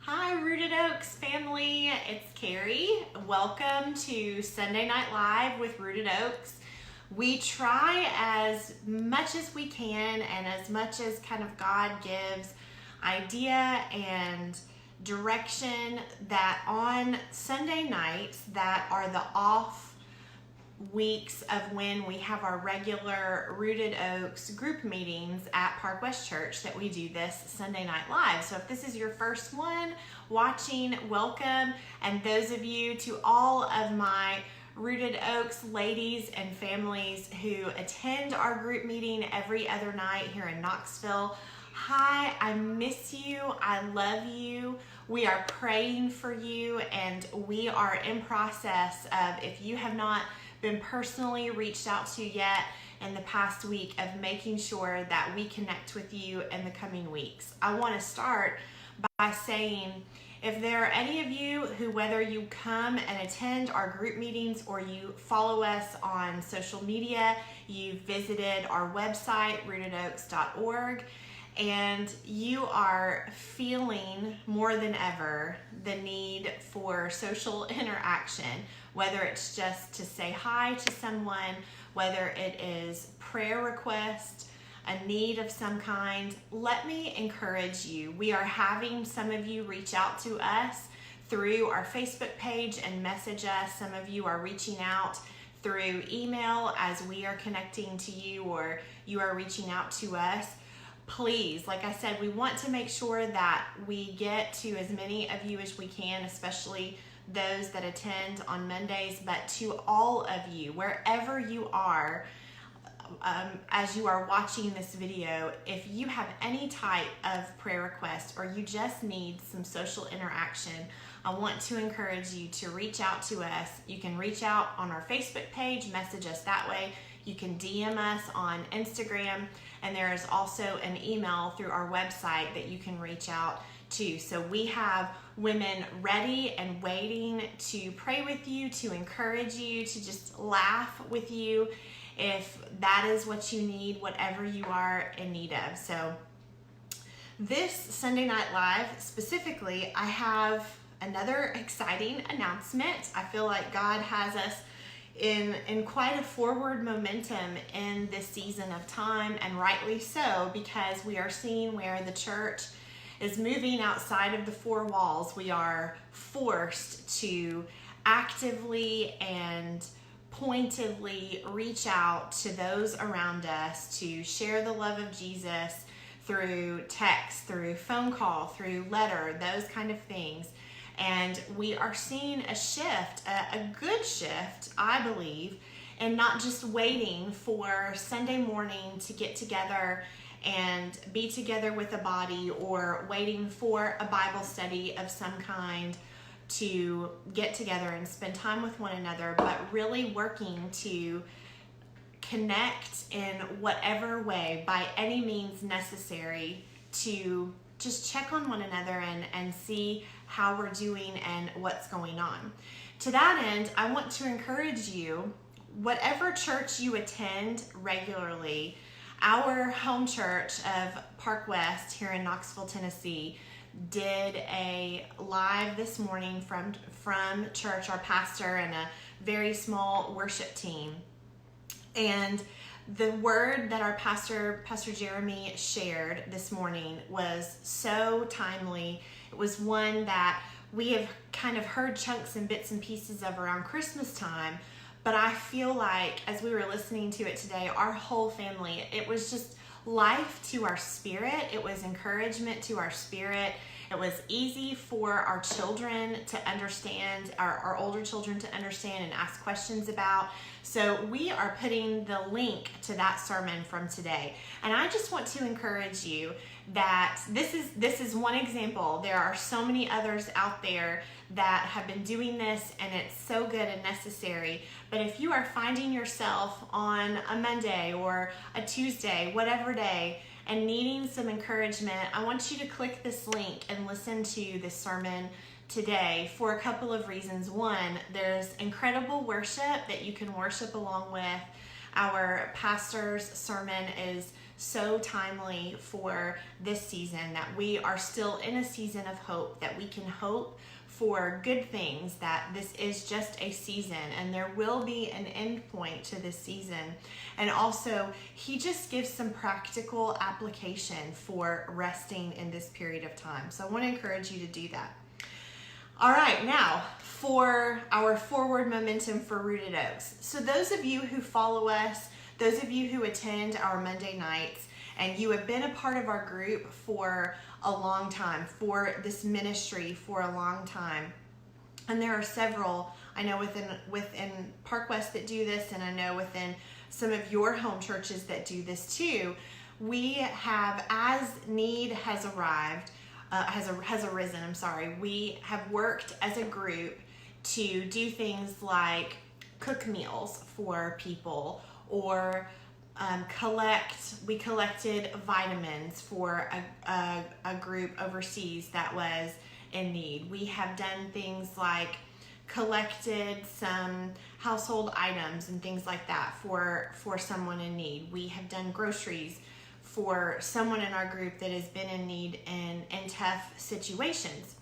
Hi, Rooted Oaks family. It's Carrie. Welcome to Sunday Night Live with Rooted Oaks. We try as much as we can and as much as kind of God gives idea and direction that on Sunday nights that are the off weeks of when we have our regular Rooted Oaks group meetings at Park West Church that we do this Sunday Night Live. So if this is your first one watching, welcome. And those of you, to all of my Rooted Oaks ladies and families who attend our group meeting every other night here in Knoxville, hi, I miss you. I love you. We are praying for you, and we are in process of, if you have not been personally reached out to yet in the past week, of making sure that we connect with you in the coming weeks. I want to start by saying, if there are any of you who, whether you come and attend our group meetings or you follow us on social media, you've visited our website, rootedoaks.org, and you are feeling more than ever the need for social interaction, whether it's just to say hi to someone, whether it is prayer request, a need of some kind, let me encourage you. We are having some of you reach out to us through our Facebook page and message us. Some of you are reaching out through email as we are connecting to you, or you are reaching out to us. Please, like I said, we want to make sure that we get to as many of you as we can, especially those that attend on Mondays, but to all of you, wherever you are, as you are watching this video, if you have any type of prayer request or you just need some social interaction, I want to encourage you to reach out to us. You can reach out on our Facebook page, message us that way. You can DM us on Instagram, and there is also an email through our website that you can reach out to. So we have women ready and waiting to pray with you, to encourage you, to just laugh with you if that is what you need, whatever you are in need of. So this Sunday Night Live specifically, I have another exciting announcement. I feel like God has us in quite a forward momentum in this season of time, and rightly so, because we are seeing where the church is moving outside of the four walls. We are forced to actively and pointedly reach out to those around us, to share the love of Jesus through text, through phone call, through letter, those kind of things. And we are seeing a shift, a good shift, I believe, and not just waiting for Sunday morning to get together and be together with a body, or waiting for a Bible study of some kind to get together and spend time with one another, but really working to connect in whatever way, by any means necessary, to just check on one another and see how we're doing and what's going on. To that end, I want to encourage you, whatever church you attend regularly, our home church of Park West here in Knoxville, Tennessee, did a live this morning from church, our pastor and a very small worship team. And the word that our Pastor Jeremy shared this morning was so timely. It was one that we have kind of heard chunks and bits and pieces of around Christmas time, but I feel like as we were listening to it today, our whole family, it was just life to our spirit. It was encouragement to our spirit. It was easy for our children to understand, our older children to understand and ask questions about. So we are putting the link to that sermon from today. And I just want to encourage you that this is one example. There are so many others out there that have been doing this, and it's so good and necessary. But if you are finding yourself on a Monday or a Tuesday, whatever day, and needing some encouragement, I want you to click this link and listen to this sermon today for a couple of reasons. One, there's incredible worship that you can worship along with. Our pastor's sermon is so timely for this season, that we are still in a season of hope, that we can hope for good things, that this is just a season and there will be an end point to this season. And also, he just gives some practical application for resting in this period of time. So I want to encourage you to do that. All right, now for our forward momentum for Rooted Oaks. So those of you who follow us, those of you who attend our Monday nights, and you have been a part of our group for a long time, for this ministry for a long time. And there are several, I know within Park West that do this, and I know within some of your home churches that do this too. We have, as need has arisen, we have worked as a group to do things like cook meals for people, or we collected vitamins for a group overseas that was in need. We have done things like collected some household items and things like that for someone in need. We have done groceries for someone in our group that has been in need in tough situations.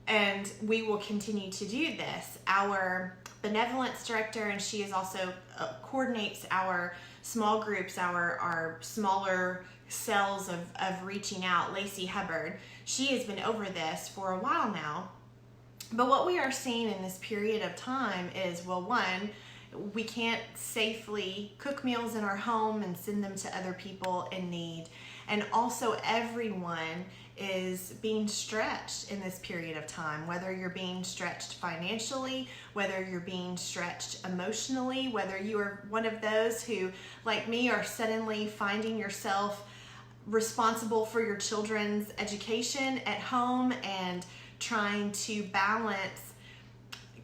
And we will continue to do this. Our benevolence director, and she is also coordinates our small groups, our smaller cells of reaching out, Lacey Hubbard. She has been over this for a while now. But what we are seeing in this period of time is, well, one, we can't safely cook meals in our home and send them to other people in need. And also, everyone is being stretched in this period of time, whether you're being stretched financially, whether you're being stretched emotionally, whether you are one of those who, like me, are suddenly finding yourself responsible for your children's education at home and trying to balance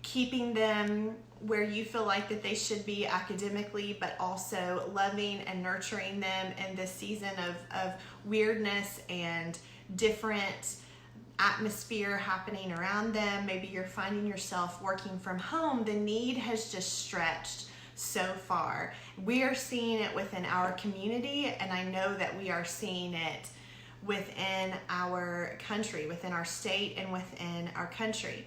keeping them where you feel like that they should be academically, but also loving and nurturing them in this season of weirdness and different atmosphere happening around them. Maybe you're finding yourself working from home. The need has just stretched so far. We are seeing it within our community, and I know that we are seeing it within our country, within our state, and within our country.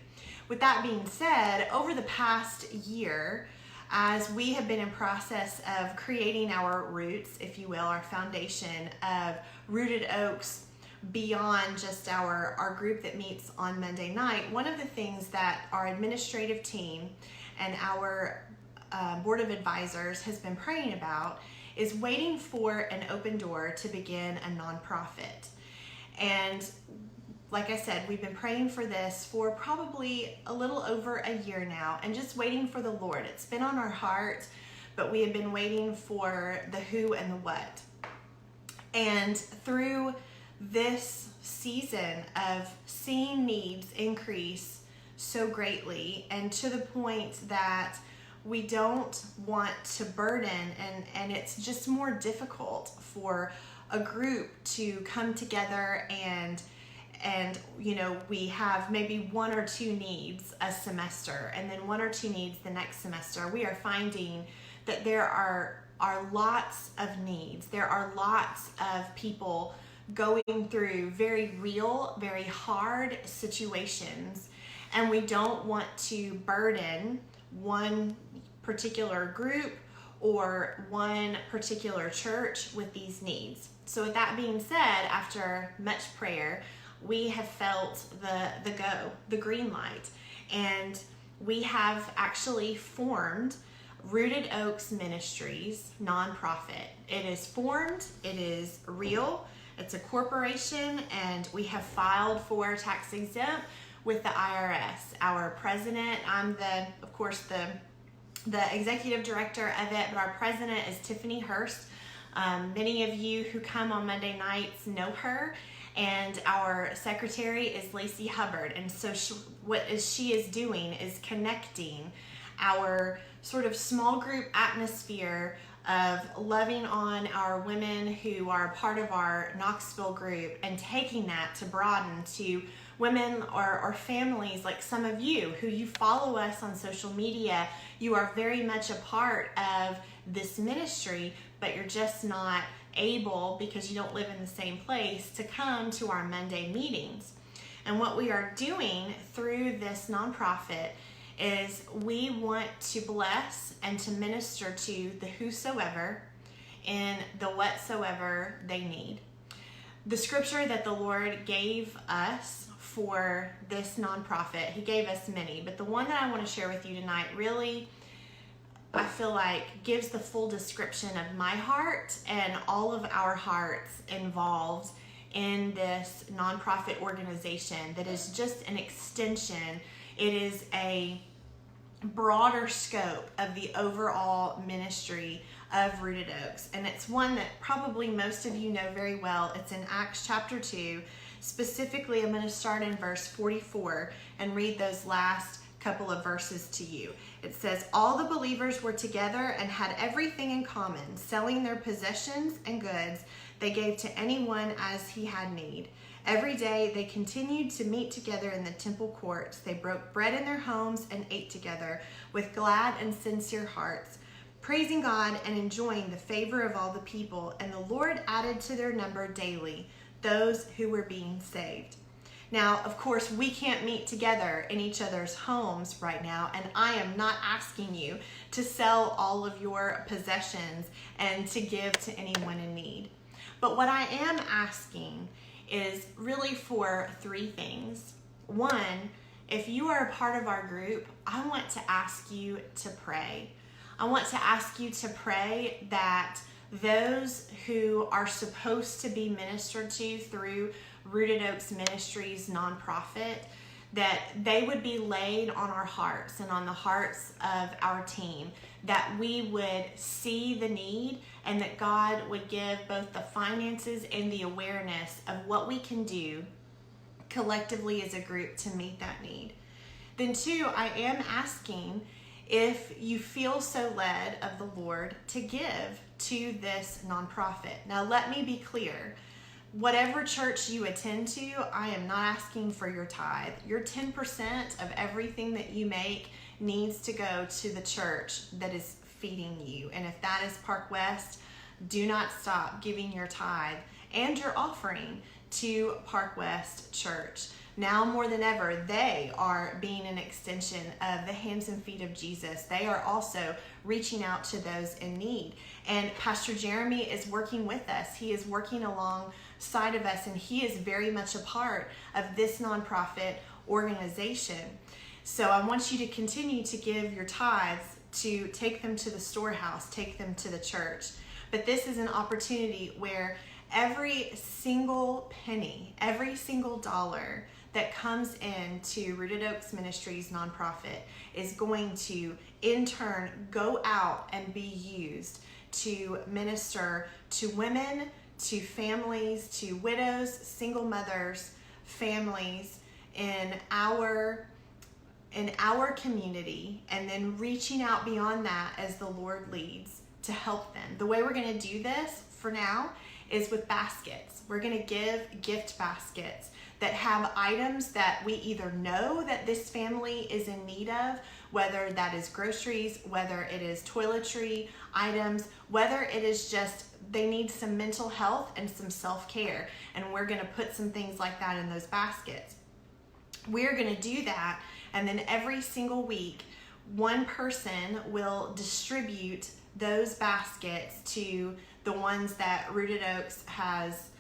With that being said, over the past year, as we have been in process of creating our roots, if you will, our foundation of Rooted Oaks beyond just our group that meets on Monday night, one of the things that our administrative team and our board of advisors has been praying about is waiting for an open door to begin a nonprofit. And like I said, we've been praying for this for probably a little over a year now, and just waiting for the Lord. It's been on our heart, but we have been waiting for the who and the what. And through this season of seeing needs increase so greatly, and to the point that we don't want to burden, and it's just more difficult for a group to come together and you know, we have maybe one or two needs a semester and then one or two needs the next semester. We are finding that there are lots of needs. There are lots of people going through very real, very hard situations, and we don't want to burden one particular group or one particular church with these needs. So with that being said, after much prayer, we have felt the green light, and we have actually formed Rooted Oaks Ministries nonprofit. It is formed, it is real, it's a corporation, and we have filed for tax exempt with the IRS. Our president, I'm of course the executive director of it, but our president is Tiffany Hurst. Many of you who come on Monday nights know her. And our secretary is Lacey Hubbard. And so what she is doing is connecting our sort of small group atmosphere of loving on our women who are part of our Knoxville group, and taking that to broaden to women or families like some of you who you follow us on social media. You are very much a part of this ministry, but you're just not able, because you don't live in the same place, to come to our Monday meetings. And what we are doing through this nonprofit is we want to bless and to minister to the whosoever in the whatsoever they need. The scripture that the Lord gave us for this nonprofit, He gave us many, but the one that I want to share with you tonight really, I feel like, gives the full description of my heart and all of our hearts involved in this nonprofit organization that is just an extension. It is a broader scope of the overall ministry of Rooted Oaks, and it's one that probably most of you know very well. It's in Acts chapter 2. Specifically, I'm going to start in verse 44 and read those last couple of verses to you. It says, "All the believers were together and had everything in common, selling their possessions and goods they gave to anyone as he had need. Every day they continued to meet together in the temple courts. They broke bread in their homes and ate together with glad and sincere hearts, praising God and enjoying the favor of all the people. And the Lord added to their number daily those who were being saved." Now, of course, we can't meet together in each other's homes right now, and I am not asking you to sell all of your possessions and to give to anyone in need. But what I am asking is really for three things. One, if you are a part of our group, I want to ask you to pray. I want to ask you to pray that those who are supposed to be ministered to through Rooted Oaks Ministries nonprofit, that they would be laid on our hearts and on the hearts of our team, that we would see the need and that God would give both the finances and the awareness of what we can do collectively as a group to meet that need. Then two, I am asking if you feel so led of the Lord to give to this nonprofit. Now, let me be clear. Whatever church you attend to, I am not asking for your tithe. Your 10% of everything that you make needs to go to the church that is feeding you. And if that is Park West, do not stop giving your tithe and your offering to Park West Church. Now more than ever, they are being an extension of the hands and feet of Jesus. They are also reaching out to those in need. And Pastor Jeremy is working with us. He is working alongside of us, and he is very much a part of this nonprofit organization. So I want you to continue to give your tithes, to take them to the storehouse, take them to the church. But this is an opportunity where every single penny, every single dollar that comes into Rooted Oaks Ministries nonprofit is going to, in turn, go out and be used to minister to women, to families, to widows, single mothers, families in our community, and then reaching out beyond that as the Lord leads to help them. The way we're going to do this for now is with baskets. We're going to give gift baskets that have items that we either know that this family is in need of, whether that is groceries, whether it is toiletry items, whether it is just they need some mental health and some self-care, and we're going to put some things like that in those baskets. We're going to do that, and then every single week, one person will distribute those baskets to the ones that Rooted Oaks has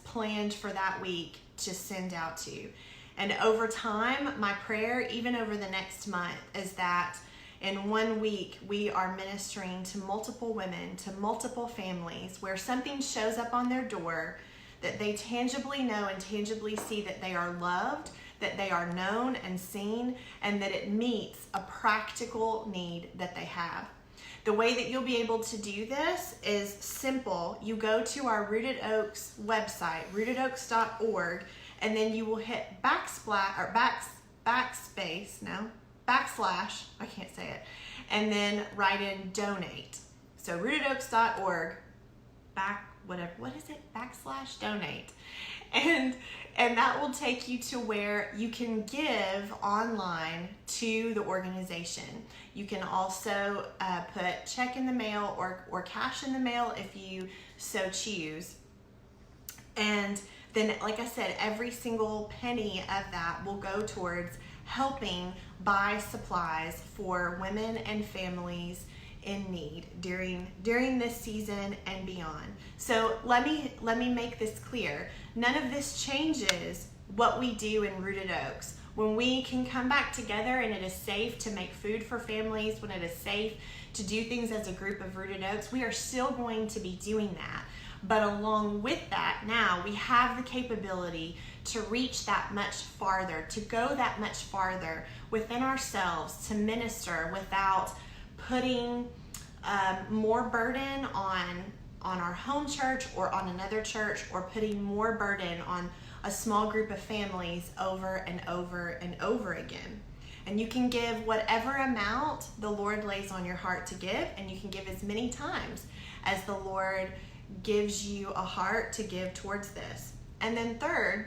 planned for that week to send out to. And over time, my prayer, even over the next month, is that in 1 week, we are ministering to multiple women, to multiple families, where something shows up on their door that they tangibly know and tangibly see that they are loved, that they are known and seen, and that it meets a practical need that they have. The way that you'll be able to do this is simple. You go to our Rooted Oaks website, rootedoaks.org, and then you will hit backslash, I can't say it, and then write in donate. So rootedoaks.org, /donate. And And that will take you to where you can give online to the organization. You can also put check in the mail or cash in the mail if you so choose. And then, like I said, every single penny of that will go towards helping buy supplies for women and families in need during this season and beyond. So let me make this clear. None of this changes what we do in Rooted Oaks. When we can come back together and it is safe to make food for families, when it is safe to do things as a group of Rooted Oaks, we are still going to be doing that. But along with that, now we have the capability to reach that much farther, to go that much farther within ourselves, to minister without putting more burden on our home church or on another church, or putting more burden on a small group of families over and over and over again. And you can give whatever amount the Lord lays on your heart to give, and you can give as many times as the Lord gives you a heart to give towards this. And then third,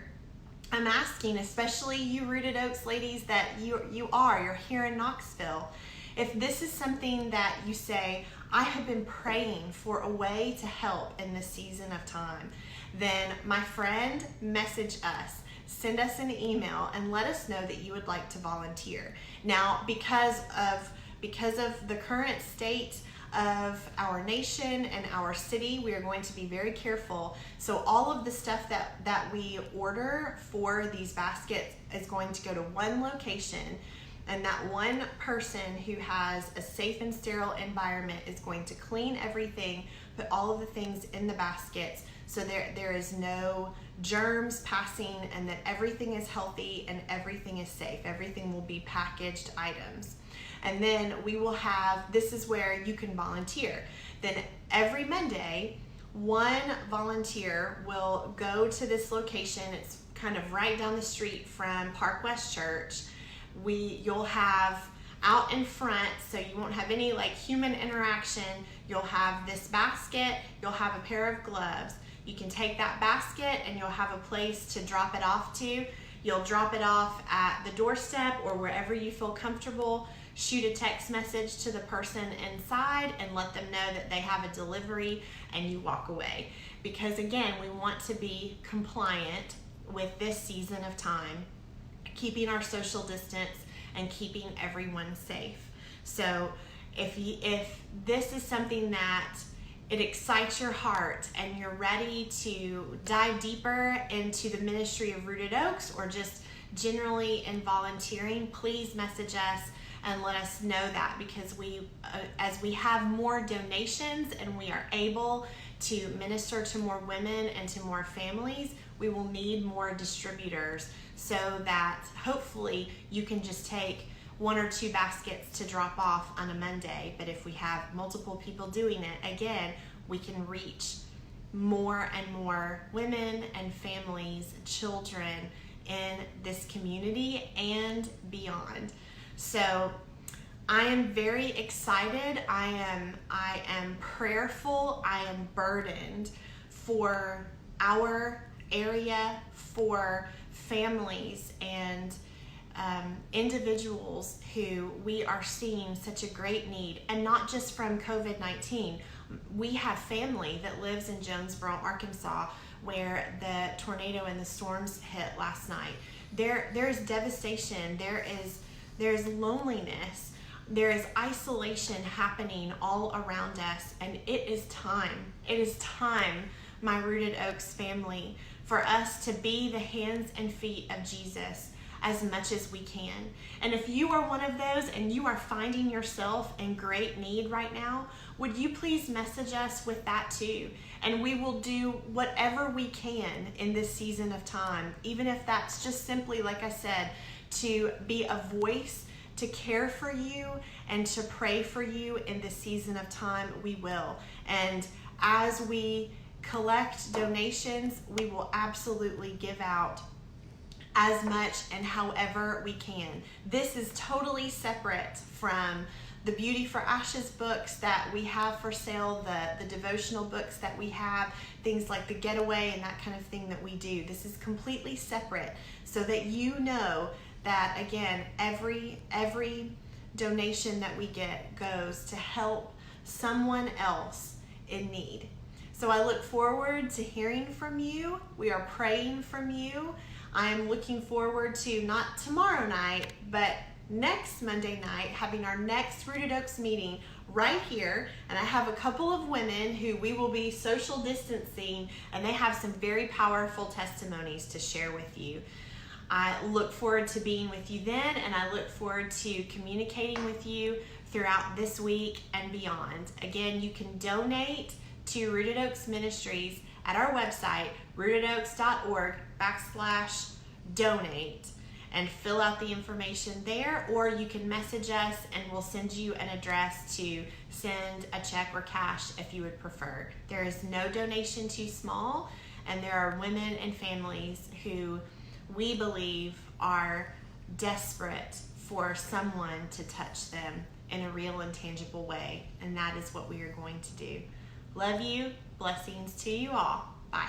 I'm asking, especially you Rooted Oaks ladies, that you're here in Knoxville. If this is something that you say, I have been praying for a way to help in this season of time, then my friend, message us. Send us an email and let us know that you would like to volunteer. Now, because of the current state of our nation and our city, we are going to be very careful. So all of the stuff that we order for these baskets is going to go to one location, and that one person who has a safe and sterile environment is going to clean everything, put all of the things in the baskets so there is no germs passing, and that everything is healthy and everything is safe. Everything will be packaged items. And then we will have, this is where you can volunteer. Then every Monday, one volunteer will go to this location. It's kind of right down the street from Park West Church. You'll have out in front, so you won't have any like human interaction. You'll have this basket, you'll have a pair of gloves. You can take that basket and you'll have a place to drop it off to. You'll drop it off at the doorstep or wherever you feel comfortable. Shoot a text message to the person inside and let them know that they have a delivery, and you walk away. Because again, we want to be compliant with this season of time, keeping our social distance and keeping everyone safe. So if this is something that it excites your heart and you're ready to dive deeper into the ministry of Rooted Oaks, or just generally in volunteering, please message us and let us know that, because as we have more donations and we are able to minister to more women and to more families, we will need more distributors, so that hopefully you can just take 1 or 2 baskets to drop off on a Monday. But if we have multiple people doing it, again, we can reach more and more women and families, children in this community and beyond. So I am very excited. I am prayerful. I am burdened for our area, for families and individuals who we are seeing such a great need, and not just from COVID-19. We have family that lives in Jonesboro, Arkansas, where the tornado and the storms hit last night. There is devastation. There is loneliness. There is isolation happening all around us, and it is time. It is time, my Rooted Oaks family, for us to be the hands and feet of Jesus as much as we can. And if you are one of those and you are finding yourself in great need right now, would you please message us with that too? And we will do whatever we can in this season of time, even if that's just simply, like I said, to be a voice, to care for you and to pray for you in this season of time. We will. And as we collect donations, we will absolutely give out as much and however we can. This is totally separate from the Beauty for Ashes books that we have for sale, the devotional books that we have, things like the Getaway and that kind of thing that we do. This is completely separate so that you know that, again, every donation that we get goes to help someone else in need. So I look forward to hearing from you. We are praying from you. I am looking forward to, not tomorrow night, but next Monday night, having our next Rooted Oaks meeting right here. And I have a couple of women who we will be social distancing, and they have some very powerful testimonies to share with you. I look forward to being with you then, and I look forward to communicating with you throughout this week and beyond. Again, you can donate to Rooted Oaks Ministries at our website, rootedoaks.org/donate, and fill out the information there, or you can message us and we'll send you an address to send a check or cash if you would prefer. There is no donation too small, and there are women and families who we believe are desperate for someone to touch them in a real and tangible way, and that is what we are going to do. Love you. Blessings to you all. Bye.